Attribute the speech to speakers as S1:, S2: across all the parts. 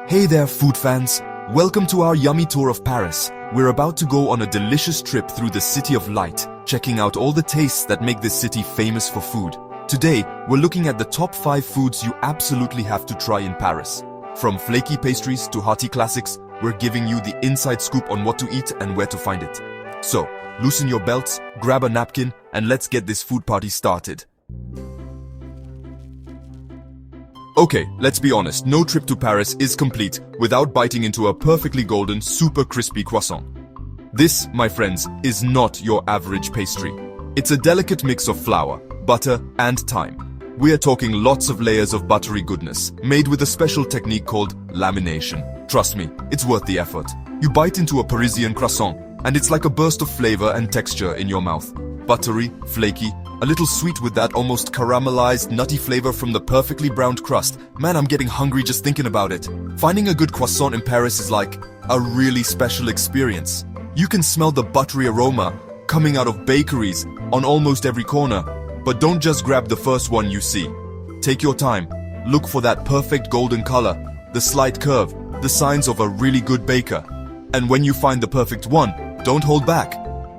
S1: Hey there, food fans! Welcome to our yummy tour of Paris. We're about to go on a delicious trip through the City of Light, checking out all the tastes that make this city famous for food. Today, we're looking at the top 5 foods you absolutely have to try in Paris. From flaky pastries to hearty classics, we're giving you the inside scoop on what to eat and where to find it. So, loosen your belts, grab a napkin, and let's get this food party started. Okay, let's be honest, no trip to Paris is complete without biting into a perfectly golden, super crispy croissant. This, my friends, is not your average pastry. It's a delicate mix of flour, butter, and thyme. We're talking lots of layers of buttery goodness, made with a special technique called lamination. Trust me, it's worth the effort. You bite into a Parisian croissant, and it's like a burst of flavor and texture in your mouth. Buttery, flaky, a little sweet with that almost caramelized, nutty flavor from the perfectly browned crust. Man, I'm getting hungry just thinking about it. Finding a good croissant in Paris is like a really special experience. You can smell the buttery aroma coming out of bakeries on almost every corner. But don't just grab the first one you see. Take your time. Look for that perfect golden color, the slight curve, the signs of a really good baker. And when you find the perfect one, don't hold back.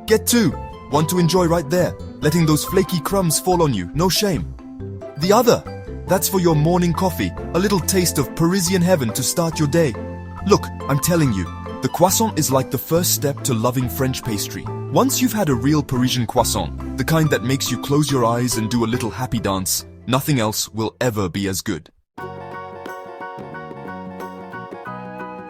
S1: Get 2. One to enjoy right there, letting those flaky crumbs fall on you, no shame. The other, that's for your morning coffee, a little taste of Parisian heaven to start your day. Look, I'm telling you, the croissant is like the first step to loving French pastry. Once you've had a real Parisian croissant, the kind that makes you close your eyes and do a little happy dance, nothing else will ever be as good.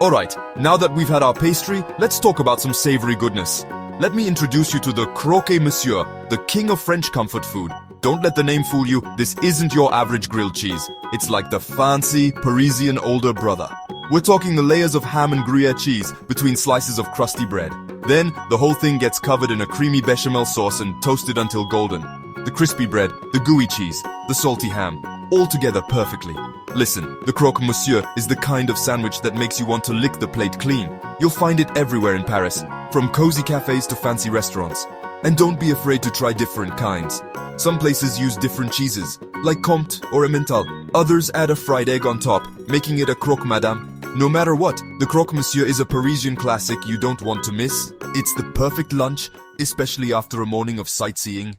S1: Alright, now that we've had our pastry, let's talk about some savory goodness. Let me introduce you to the croquet monsieur, the king of French comfort food. Don't let the name fool you, this isn't your average grilled cheese. It's like the fancy Parisian older brother. We're talking the layers of ham and Gruyere cheese between slices of crusty bread. Then, the whole thing gets covered in a creamy bechamel sauce and toasted until golden. The crispy bread, the gooey cheese, the salty ham, all together perfectly. Listen, the croque monsieur is the kind of sandwich that makes you want to lick the plate clean. You'll find it everywhere in Paris, from cozy cafes to fancy restaurants. And don't be afraid to try different kinds. Some places use different cheeses, like Comte or Emmental. Others add a fried egg on top, making it a croque madame. No matter what, the croque monsieur is a Parisian classic you don't want to miss. It's the perfect lunch, especially after a morning of sightseeing.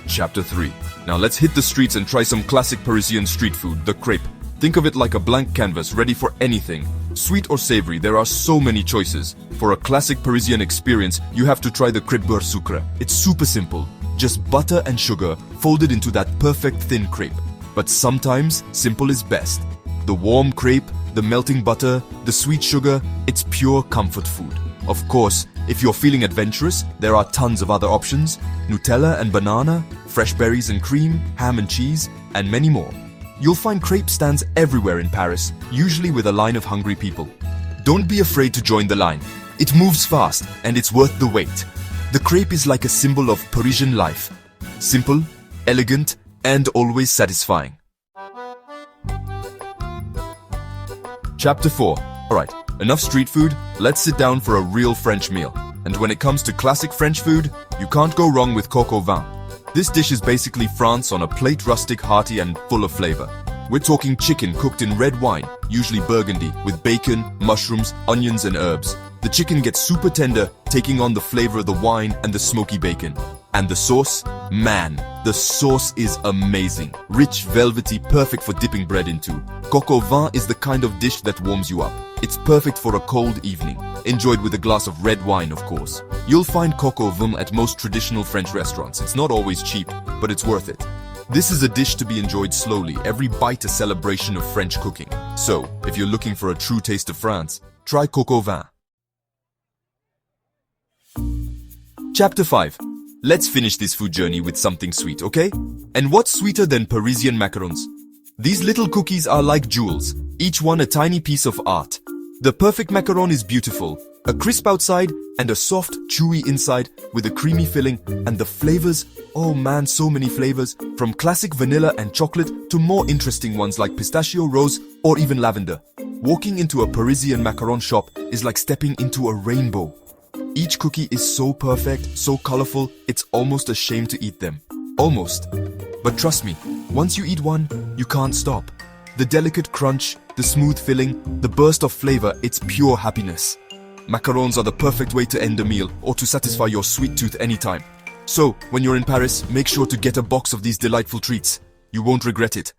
S1: Chapter 3. Now let's hit the streets and try some classic Parisian street food, the crepe. Think of it like a blank canvas ready for anything. Sweet or savory, there are so many choices. For a classic Parisian experience, you have to try the crepe beurre sucre. It's super simple. Just butter and sugar folded into that perfect thin crepe. But sometimes, simple is best. The warm crepe, the melting butter, the sweet sugar, it's pure comfort food. Of course, if you're feeling adventurous, there are tons of other options. Nutella and banana, fresh berries and cream, ham and cheese, and many more. You'll find crepe stands everywhere in Paris, usually with a line of hungry people. Don't be afraid to join the line. It moves fast, and it's worth the wait. The crepe is like a symbol of Parisian life. Simple, elegant, and always satisfying. Chapter 4. Alright, enough street food, let's sit down for a real French meal. And when it comes to classic French food, you can't go wrong with coq au vin. This dish is basically France on a plate, rustic, hearty, and full of flavor. We're talking chicken cooked in red wine, usually burgundy, with bacon, mushrooms, onions, and herbs. The chicken gets super tender, taking on the flavor of the wine and the smoky bacon. And the sauce? Man, the sauce is amazing. Rich, velvety, perfect for dipping bread into. Coq au vin is the kind of dish that warms you up. It's perfect for a cold evening. Enjoyed with a glass of red wine, of course. You'll find coq au vin at most traditional French restaurants. It's not always cheap, but it's worth it. This is a dish to be enjoyed slowly, every bite a celebration of French cooking. So, if you're looking for a true taste of France, try coq au vin. Chapter 5. Let's finish this food journey with something sweet, okay? And what's sweeter than Parisian macarons? These little cookies are like jewels, each one a tiny piece of art. The perfect macaron is beautiful, a crisp outside and a soft, chewy inside with a creamy filling, and the flavors, oh man, so many flavors, from classic vanilla and chocolate to more interesting ones like pistachio, rose, or even lavender. Walking into a Parisian macaron shop is like stepping into a rainbow. Each cookie is so perfect, so colorful, it's almost a shame to eat them. Almost. But trust me, Once you eat one, you can't stop. The delicate crunch, the smooth filling, the burst of flavor, it's pure happiness. Macarons are the perfect way to end a meal or to satisfy your sweet tooth anytime. So, when you're in Paris, make sure to get a box of these delightful treats. You won't regret it.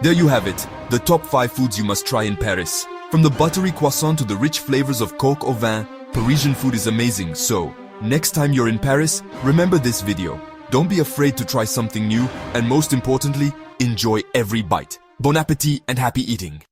S1: There you have it, the top 5 foods you must try in Paris. From the buttery croissant to the rich flavors of coq au vin, Parisian food is amazing, so next time you're in Paris, remember this video. Don't be afraid to try something new, and most importantly, enjoy every bite. Bon appétit and happy eating!